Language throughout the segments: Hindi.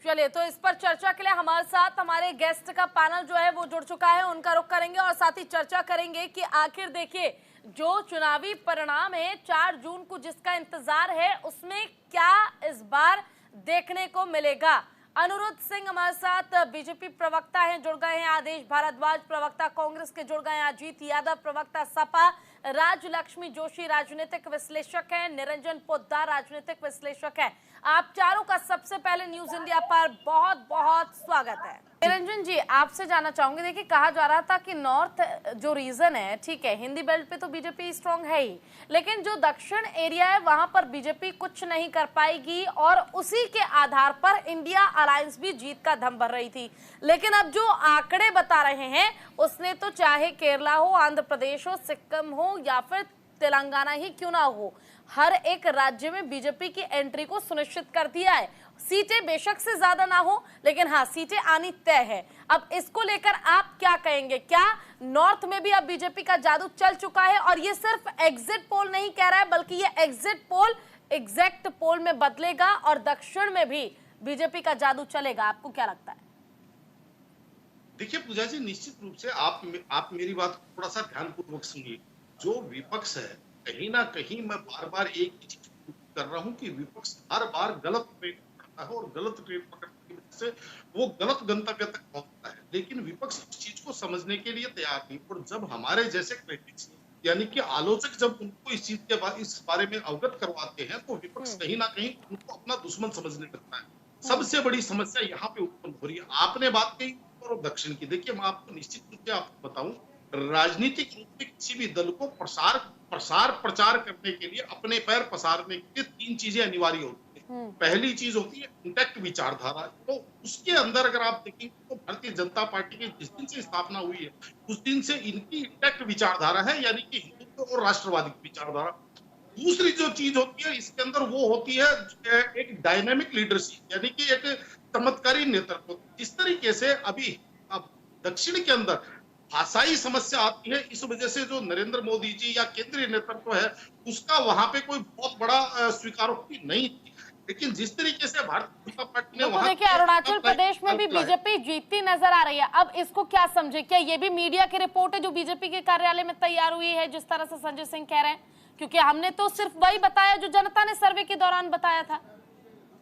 चलिए, तो इस पर चर्चा के लिए हमारे साथ हमारे गेस्ट का पैनल जो है वो जुड़ चुका है, उनका रुख करेंगे और साथ ही चर्चा करेंगे कि आखिर देखिए जो चुनावी परिणाम है 4 जून को जिसका इंतजार है उसमें क्या इस बार देखने को मिलेगा। अनुरुद्ध सिंह हमारे साथ बीजेपी प्रवक्ता हैं, जुड़ गए हैं। आदेश भारद्वाज प्रवक्ता कांग्रेस के जुड़ गए हैं। अजीत यादव प्रवक्ता सपा। राजलक्ष्मी जोशी राजनीतिक विश्लेषक हैं। निरंजन पोद्दार राजनीतिक विश्लेषक हैं। आप चारों का सबसे पहले न्यूज इंडिया पर बहुत बहुत स्वागत है। निरंजन जी, आपसे जानना चाहूंगी, देखिए कहा जा रहा था कि नॉर्थ जो रीजन है, ठीक है, हिंदी बेल्ट पे तो बीजेपी स्ट्रांग है ही, लेकिन जो दक्षिण एरिया है वहां पर बीजेपी कुछ नहीं कर पाएगी और उसी के आधार पर इंडिया अलायंस भी जीत का दम भर रही थी। लेकिन अब जो आंकड़े बता रहे हैं उसने तो चाहे केरला हो, आंध्र प्रदेश हो, सिक्किम हो या फिर तेलंगाना ही क्यों ना हो, हर एक राज्य में बीजेपी की एंट्री को सुनिश्चित कर दिया है। सीटें बेशक से ज्यादा ना हो, लेकिन हाँ सीटें आनी तय है। अब इसको लेकर आप क्या कहेंगे? क्या नॉर्थ में भी अब बीजेपी का जादू चल चुका है और ये सिर्फ एग्जिट पोल नहीं कह रहा है, बल्कि ये एग्जिट पोल एग्जैक्ट पोल में बदलेगा और दक्षिण में भी बीजेपी का जादू चलेगा? आपको क्या लगता है? देखिए पूजा जी, निश्चित रूप से आप मेरी बात थोड़ा सा ध्यानपूर्वक सुनिए। जो विपक्ष है, कहीं ना कहीं मैं बार बार एक ही चीज कर रहा हूं कि विपक्ष हर बार गलत ट्रेन पकड़ता है और गलत ट्रेन पकड़ने की वजह से वो गलत गंतव्य तक पहुंचता है। लेकिन विपक्ष इस चीज को समझने के लिए तैयार नहीं, और जब हमारे जैसे क्रिटिक्स यानी कि आलोचक जब उनको इस चीज के बाद इस बारे में अवगत करवाते हैं तो विपक्ष कहीं ना कहीं उनको अपना दुश्मन समझने लगता है। सबसे बड़ी समस्या यहाँ पे उत्पन्न हो रही है। आपने बात कही उत्तर और दक्षिण की। देखिए मैं आपको निश्चित रूप से आपको बताऊं, राजनीतिक रूप में किसी भी दल को प्रचार करने के लिए, अपने पैर पसारने के लिए 3 चीजें अनिवार्य होती है। पहली चीज होती है इंटैक्ट विचारधारा। तो उसके अंदर अगर आप देखेंगे तो भारतीय जनता पार्टी की जिस दिन से स्थापना हुई है उस दिन से इनकी इंटैक्ट विचारधारा है, यानी कि हिंदुत्व और राष्ट्रवादी विचारधारा। दूसरी जो चीज होती है इसके अंदर वो होती है एक डायनामिक लीडरशिप, यानी कि एक चमत्कारी नेतृत्व। जिस तरीके से अभी अब दक्षिण के अंदर भाषाई समस्या आती है, इस वजह से जो नरेंद्र मोदी जी या केंद्रीय नेतृत्व है उसका वहां पे कोई बहुत बड़ा स्वीकारोक्ति नहीं थी। लेकिन जिस तरीके से भारतीय जनता पार्टी ने तो देखिए अरुणाचल प्रदेश में भी बीजेपी जीतती नजर आ रही है। अब इसको क्या समझे? क्या ये भी मीडिया की रिपोर्ट है जो बीजेपी के कार्यालय में तैयार हुई है, जिस तरह से संजय सिंह कह रहे हैं? क्योंकि हमने तो सिर्फ वही बताया जो जनता ने सर्वे के दौरान बताया था।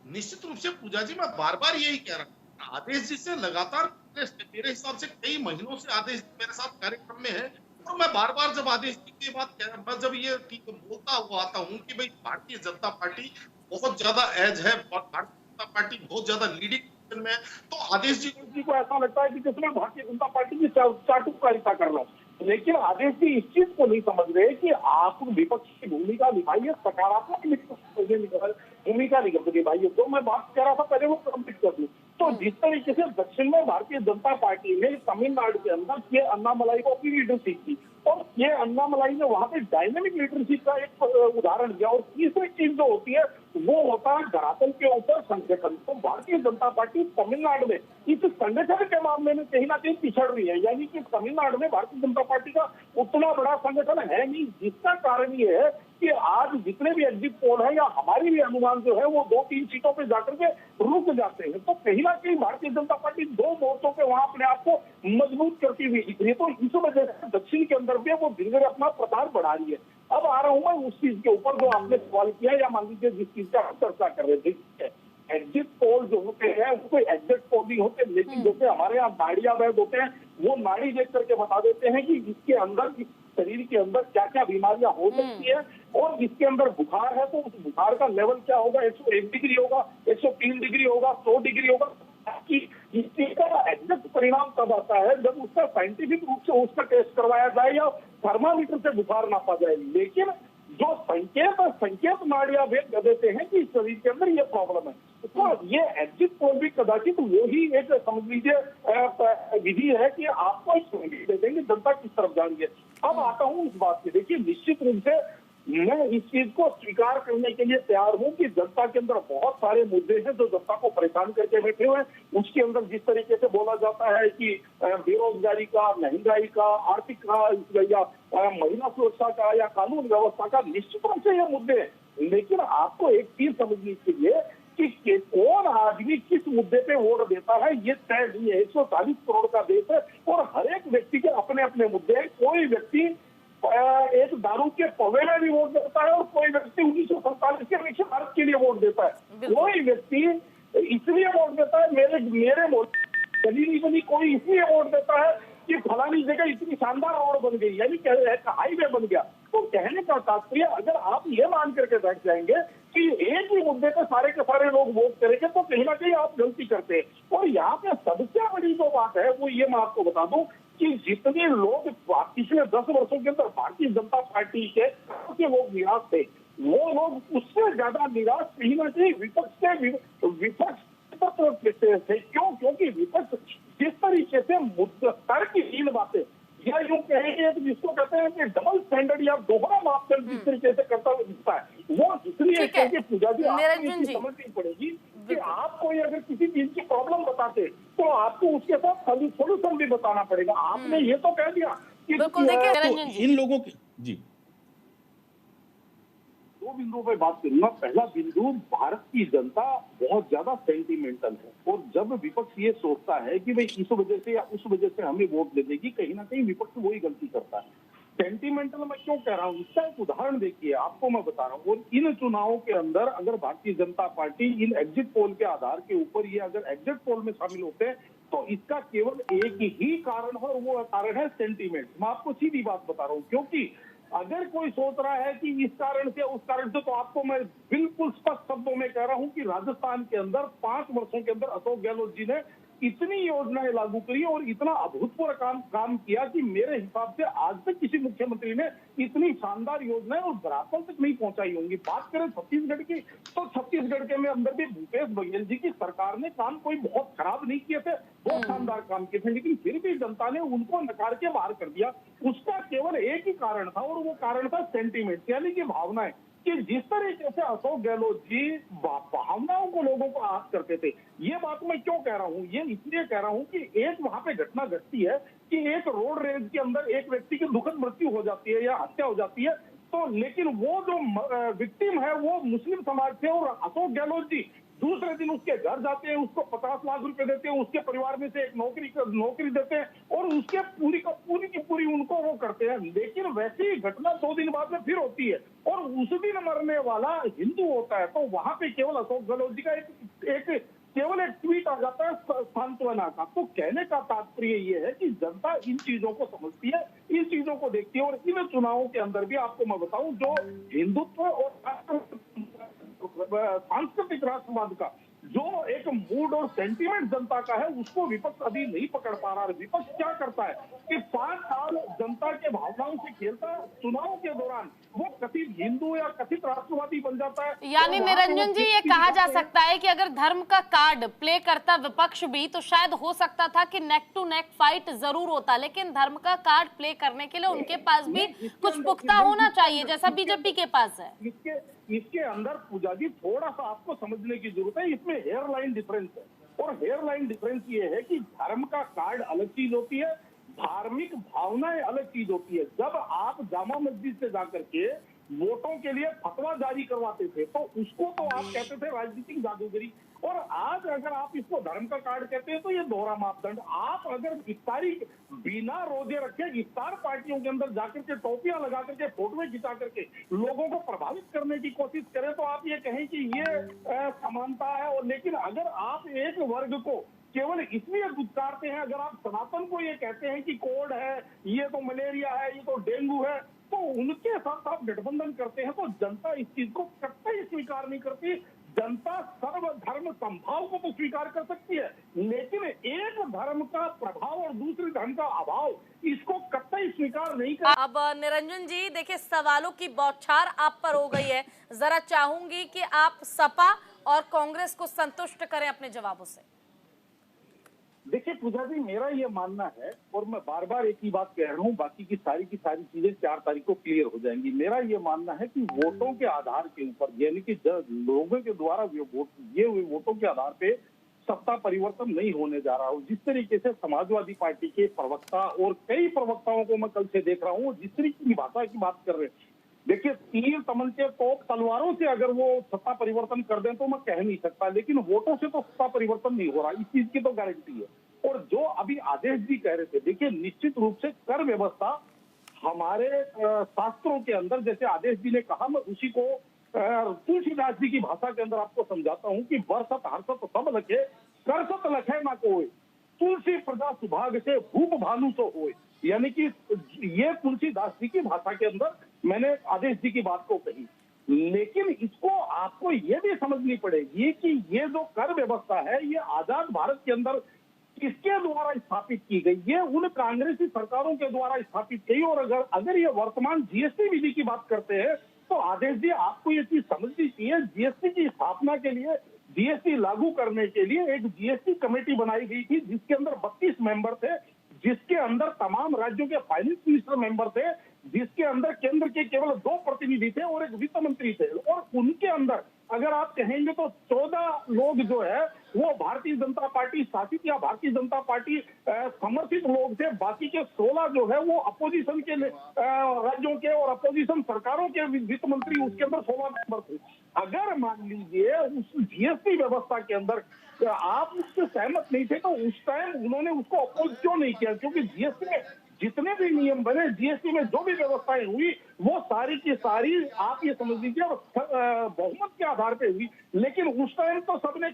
निश्चित रूप से पूजा जी, मैं बार बार यही कह रहा हूँ, आदेश जी से लगातार मेरे हिसाब से कई महीनों से आदेश मेरे साथ कार्यक्रम में है, और मैं बार बार जब आदेश जी की बात मैं जब ये बोलता हुआ आता हूँ कि भाई भारतीय जनता पार्टी बहुत ज्यादा एज है, भारतीय जनता पार्टी बहुत ज्यादा लीडिंग में है, तो आदेश जी को ऐसा लगता है कि जिसमें भारतीय जनता पार्टी की चाटुकारिता कर रहा हूँ। लेकिन आदेश जी इस चीज को नहीं समझ रहे कि आप विपक्ष की भूमिका निभाइए, सकारात्मक भूमिका निभाइए। तो मैं बात कर रहा था पहले वो कंप्लीट कर दूं। तो जिस तरीके से दक्षिण में भारतीय जनता पार्टी ने तमिलनाडु के अंदर के अन्नामलाई को अपनी लीडरशिप की, और ये अन्नामलाई ने वहां पे डायनेमिक लीडरशिप का एक उदाहरण दिया। और तीसरी चीज जो होती है वो होता है धरातल के ऊपर संगठन। तो भारतीय जनता पार्टी तमिलनाडु में इस संगठन के मामले में कहीं ना कहीं पिछड़ रही है, यानी कि तमिलनाडु में भारतीय जनता पार्टी का उतना बड़ा संगठन है नहीं, जिसका कारण ये है कि आज जितने भी एग्जिट पोल है या हमारी भी अनुमान जो है वो 2-3 सीटों पे जाकर के रुक जाते हैं। तो कहीं ना कहीं भारतीय जनता पार्टी 2 मोर्चों पे वहां अपने आप को मजबूत करती हुई दिख रही है। तो इस वजह से दक्षिण के अंदर भी वो धीरे धीरे अपना प्रचार बढ़ा रही है। अब आ रहा हूं मैं उस चीज के ऊपर जो आपने सवाल किया, या मान लीजिए जिस चीज का चर्चा कर रहे थे। एग्जिट पोल जो होते हैं उसको एग्जिट पोल नहीं होते, लेकिन जैसे हमारे यहाँ नाड़िया वैद होते हैं, वो नाड़ी देख करके बता देते हैं कि इसके अंदर इस शरीर के अंदर क्या क्या बीमारियां हो सकती है, और इसके अंदर बुखार है तो उस बुखार का लेवल क्या होगा, 101 डिग्री होगा, 103 डिग्री होगा, 100 डिग्री होगा। कि इस चीज का एग्जैक्ट परिणाम तब आता है जब उसका साइंटिफिक रूप से उसका टेस्ट करवाया जाए या थर्मामीटर से बुखार नापा जाए। लेकिन जो संकेत नाड़िया वेद देते हैं कि शरीर के अंदर ये प्रॉब्लम है, तो ये एग्जिट पोल भी कदाचित वो ही एक समझ लीजिए विधि है कि आपको एक संकेत दे देंगे जनता किस तरफ जा रही है। अब आता हूँ इस बात से। देखिए निश्चित रूप से मैं इस चीज को स्वीकार करने के लिए तैयार हूं कि जनता के अंदर बहुत सारे मुद्दे हैं जो जनता को परेशान करके बैठे हुए हैं। उसके अंदर जिस तरीके से बोला जाता है कि बेरोजगारी का, महंगाई का, आर्थिक का, या महिला सुरक्षा का, या कानून व्यवस्था का, निश्चित रूप से ये मुद्दे हैं। लेकिन आपको एक चीज समझनी चाहिए कि कौन आदमी किस मुद्दे पे वोट देता है ये तय नहीं है। 140 करोड़ का देश है और हर एक व्यक्ति के अपने अपने मुद्दे हैं। कोई व्यक्ति एक दारू के पवे में भी वोट देता है और कोई व्यक्ति 1947 के विकसित भारत के लिए वोट देता है। कोई व्यक्ति इसलिए वोट देता है, मेरे गली नहीं बनी, कोई इसलिए वोट देता है कि फलानी जगह इतनी शानदार रोड बन गई, यानी हाईवे बन गया। तो कहने का तात्पर्य, अगर आप ये मान करके बैठ जाएंगे कि एक ही मुद्दे पे सारे के सारे लोग वोट करेंगे तो कहीं ना कहीं आप गलती करते हैं। और यहाँ पे सबसे बड़ी जो बात है वो ये मैं आपको बता दूं कि जितने लोग पिछले 10 वर्षों के अंदर भारतीय जनता पार्टी के लोग निराश थे, वो लोग उससे ज्यादा निराश कहीं ना कहीं विपक्ष थे। क्यों? क्योंकि विपक्ष जिस तरीके से तर्कहीन बातें या यूं कहेंगे जिसको कहते हैं कि डबल स्टैंडर्ड या दोहरा मापदंड जिस तरीके से करता हुआ दिखता है, वो इसलिए क्योंकि पूजा जी आपको समझनी पड़ेगी कि आप कोई अगर किसी चीज की प्रॉब्लम बताते तो आपको उसके साथ सोल्यूशन भी बताना पड़ेगा। आपने ये तो कह दिया कि देखिए इन लोगों के जी दो बिंदुओं पे बात करूंगा। पहला बिंदु, भारत की जनता बहुत ज्यादा सेंटिमेंटल है और जब विपक्ष ये सोचता है कि भाई इस वजह से या उस वजह से हमें वोट दे देगी, कहीं ना कहीं विपक्ष वही गलती करता है। सेंटिमेंटल मैं क्यों कह रहा हूँ, इसका एक उदाहरण देखिए, आपको मैं बता रहा हूँ। और इन चुनावों के अंदर अगर भारतीय जनता पार्टी इन एग्जिट पोल के आधार के ऊपर ये अगर एग्जिट पोल में शामिल होते हैं तो इसका केवल एक ही कारण है और वो कारण है सेंटीमेंट। मैं आपको सीधी बात बता रहा हूँ, क्योंकि अगर कोई सोच रहा है कि इस कारण से उस कारण से, तो आपको मैं बिल्कुल स्पष्ट शब्दों में कह रहा हूं कि राजस्थान के अंदर 5 वर्षों के अंदर अशोक गहलोत जी ने इतनी योजनाएं लागू करी और इतना अभूतपूर्व काम किया कि मेरे हिसाब से आज तक किसी मुख्यमंत्री ने इतनी शानदार योजनाएं और धरातल तक नहीं पहुंचाई होंगी। बात करें छत्तीसगढ़ की, तो छत्तीसगढ़ के में अंदर भी भूपेश बघेल जी की सरकार ने काम कोई बहुत खराब नहीं किए थे, बहुत शानदार काम किए थे, लेकिन फिर भी जनता ने उनको नकार के बाहर कर दिया। उसका केवल एक ही कारण था और वो कारण था सेंटीमेंट, यानी कि भावनाएं। कि जिस तरीके से अशोक गहलोत जी भावनाओं को लोगों को आहत करते थे। ये बात मैं क्यों कह रहा हूँ, ये इसलिए कह रहा हूँ कि एक वहां पे घटना घटती है कि एक रोड रेज के अंदर एक व्यक्ति की दुखद मृत्यु हो जाती है या हत्या हो जाती है, तो लेकिन वो जो विक्टिम है वो मुस्लिम समाज से, और अशोक गहलोत जी दूसरे दिन उसके घर जाते हैं, उसको 50 लाख रुपए देते हैं, उसके परिवार में से एक नौकरी देते हैं और उसके पूरी की पूरी उनको वो करते हैं। लेकिन वैसी घटना 2 दिन बाद में फिर होती है और उस दिन मरने वाला हिंदू होता है, तो वहां पे केवल अशोक गहलोत जी का केवल एक ट्वीट आ जाता है सांत्वना का। तो कहने का तात्पर्य ये है कि जनता इन चीजों को समझती है, इन चीजों को देखती है। और इन चुनावों के अंदर भी आपको मैं बताऊं, जो हिंदुत्व और सांस्कृतिक राष्ट्रवाद का जो एक मूड और सेंटीमेंट जनता का है, उसको विपक्ष अभी नहीं पकड़ पा रहा है। विपक्ष क्या करता है कि 5 साल जनता के भावनाओं से खेलता है, चुनाव के दौरान वो कथित हिंदू या कथित राष्ट्रवादी बन जाता है। यानी निरंजन जी, ये कहा जा सकता है कि अगर धर्म का कार्ड प्ले करता विपक्ष भी, तो शायद हो सकता था कि नेक टू नेक फाइट जरूर होता, लेकिन धर्म का कार्ड प्ले करने के लिए उनके पास भी कुछ पुख्ता होना चाहिए, जैसा बीजेपी के पास है। इसके अंदर पूजा जी थोड़ा सा आपको समझने की जरूरत है। इसमें हेयरलाइन डिफरेंस है, और हेयरलाइन डिफरेंस ये है कि धर्म का कार्ड अलग चीज होती है, धार्मिक भावनाएं अलग चीज होती है। जब आप जामा मस्जिद से जाकर के वोटों के लिए फतवा जारी करवाते थे तो उसको तो आप कहते थे राजनीतिक जादूगरी, और आज अगर आप इसको धर्म का कार्ड कहते हैं तो ये दोहरा मापदंड। आप अगर इफ्तारी बिना रोजे रखे इफ्तार पार्टियों के अंदर जाकर के टोपियां लगा करके फोटोएं खिंचा करके लोगों को प्रभावित करने की कोशिश करें तो आप ये कहें कि ये समानता है। और लेकिन अगर आप एक वर्ग को केवल इसलिए दुत्कारते हैं, अगर आप सनातन को ये कहते हैं कि कोड है, ये तो मलेरिया है, ये तो डेंगू है, तो उनके साथ आप गठबंधन करते हैं, तो जनता इस चीज को कतई स्वीकार नहीं करती। जनता सर्वधर्म संभाव को तो स्वीकार कर सकती है, लेकिन एक धर्म का प्रभाव और दूसरे धर्म का अभाव, इसको कतई स्वीकार नहीं कर। अब निरंजन जी देखिए, सवालों की बौछार आप पर हो गई है, जरा चाहूंगी कि आप सपा और कांग्रेस को संतुष्ट करें अपने जवाबों से। देखिए पूजा जी, मेरा ये मानना है, और मैं बार बार एक ही बात कह रहा हूँ, बाकी की सारी चीजें 4 तारीख को क्लियर हो जाएंगी। मेरा ये मानना है कि वोटों के आधार के ऊपर, यानी कि लोगों के द्वारा ये वोटों के आधार पे सत्ता परिवर्तन नहीं होने जा रहा हूँ। जिस तरीके से समाजवादी पार्टी के प्रवक्ता और कई प्रवक्ताओं को मैं कल से देख रहा हूँ, जिस तरीके की भाषा की बात कर रहे हैं, देखिए, तीर तमंचे तोप तलवारों से अगर वो सत्ता परिवर्तन कर दें तो मैं कह नहीं सकता, लेकिन वोटों से तो सत्ता परिवर्तन नहीं हो रहा, इस चीज की तो गारंटी है। और जो अभी आदेश जी कह रहे थे, देखिए निश्चित रूप से कर व्यवस्था हमारे शास्त्रों के अंदर, जैसे आदेश जी ने कहा, मैं उसी को तुलसीदास जी की भाषा के अंदर आपको समझाता हूँ कि बरसत हर्षत सब लखे, करसत लखे ना कोई, तुलसी प्रजा सुभाग से भूप भानु सो होए। यानी कि ये तुलसीदास जी की भाषा के अंदर मैंने आदेश जी की बात को कही, लेकिन इसको आपको ये भी समझनी पड़ेगी कि ये जो कर व्यवस्था है ये आजाद भारत के अंदर किसके द्वारा स्थापित की गई? ये उन कांग्रेसी सरकारों के द्वारा स्थापित की। और अगर ये वर्तमान जीएसटी विधि की बात करते हैं तो आदेश जी आपको ये चीज समझनी चाहिए, जीएसटी की स्थापना के लिए, जीएसटी लागू करने के लिए एक जीएसटी कमेटी बनाई गई थी जिसके अंदर 32 मेंबर थे, जिसके अंदर तमाम राज्यों के फाइनेंस मिनिस्टर मेंबर थे, जिसके अंदर केंद्र के केवल 2 प्रतिनिधि थे और एक वित्त मंत्री थे। और उनके अंदर अगर आप कहेंगे तो 14 लोग जो है वो भारतीय जनता पार्टी शासित या भारतीय जनता पार्टी समर्थित लोग थे, बाकी के 16 जो है वो अपोजिशन के राज्यों के और अपोजिशन सरकारों के वित्त मंत्री, उसके अंदर 16 मेंबर थे। अगर मान लीजिए उस जीएसटी व्यवस्था के अंदर आप उससे सहमत नहीं थे तो उस टाइम उन्होंने उसको अपोज क्यों नहीं किया? क्योंकि जीएसटी में जितने भी नियम बने, जीएसटी में जो भी व्यवस्थाएं हुई, वो सारी की सारी आप ये समझ लीजिए बहुमत के आधार पे हुई। लेकिन उस टाइम तो सबने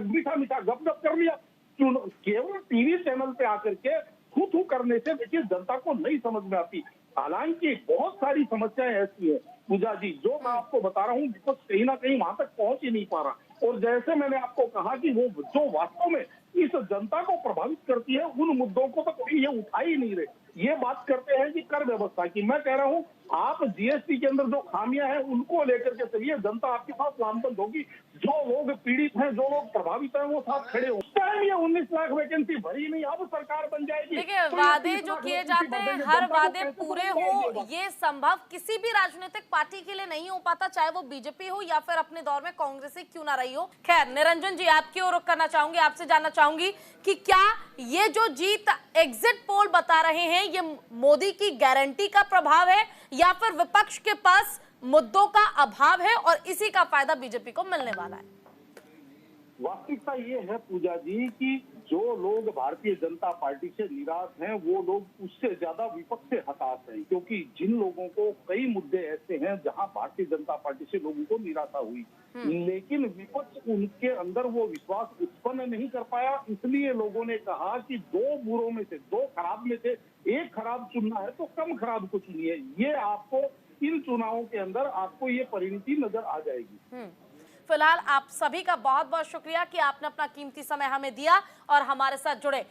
मीठा मीठा गप कर लिया। केवल टीवी चैनल पे आकर के थू करने से देखिए जनता को नहीं समझ में आती। हालांकि बहुत सारी समस्याएं ऐसी है पूजा जी, जो मैं आपको बता रहा हूँ, विपक्ष कहीं ना कहीं वहां तक पहुंच ही नहीं पा रहा। और जैसे मैंने आपको कहा कि वो जो वास्तव में इस जनता को प्रभावित करती है, उन मुद्दों को तो कोई ये उठा ही नहीं रहे। ये बात करते हैं कि कर व्यवस्था की, मैं कह रहा हूँ आप जीएसटी के अंदर जो खामियां हैं उनको लेकर के चलिए, जनता आपके साथ लामबंद होगी। जो लोग पीड़ित हैं, जो लोग प्रभावित हैं, वो साथ खड़े हो। टाइम ये 19 लाख वैकेंसी भरी नहीं, अब सरकार बन जाएगी। देखिए, तो वादे जो किए जाते हैं, हर वादे पूरे हो, ये संभव किसी भी राजनीतिक पार्टी के लिए नहीं हो पाता, चाहे वो बीजेपी हो या फिर अपने दौर में कांग्रेस ही क्यों ना रही हो। खैर, निरंजन जी आपकी ओर रुख करना चाहूंगी, आपसे जानना चाहूंगी कि क्या ये जो जीत एग्जिट पोल बता रहे हैं ये मोदी की गारंटी का प्रभाव है या फिर विपक्ष के पास मुद्दों का अभाव है और इसी का फायदा बीजेपी को मिलने वाला है? वास्तविकता ये है पूजा जी कि जो लोग भारतीय जनता पार्टी से निराश हैं, वो लोग उससे ज्यादा विपक्ष से हताश हैं, क्योंकि जिन लोगों को कई मुद्दे ऐसे हैं जहां भारतीय जनता पार्टी से लोगों को निराशा हुई, लेकिन विपक्ष उनके अंदर वो विश्वास उत्पन्न नहीं कर पाया। इसलिए लोगों ने कहा कि 2 बुरों में से, 2 खराब में से एक खराब चुनना है तो कम खराब को चुनिए। ये आपको इन चुनावों के अंदर आपको ये परिणति नजर आ जाएगी। फिलहाल आप सभी का बहुत बहुत शुक्रिया कि आपने अपना कीमती समय हमें दिया और हमारे साथ जुड़े।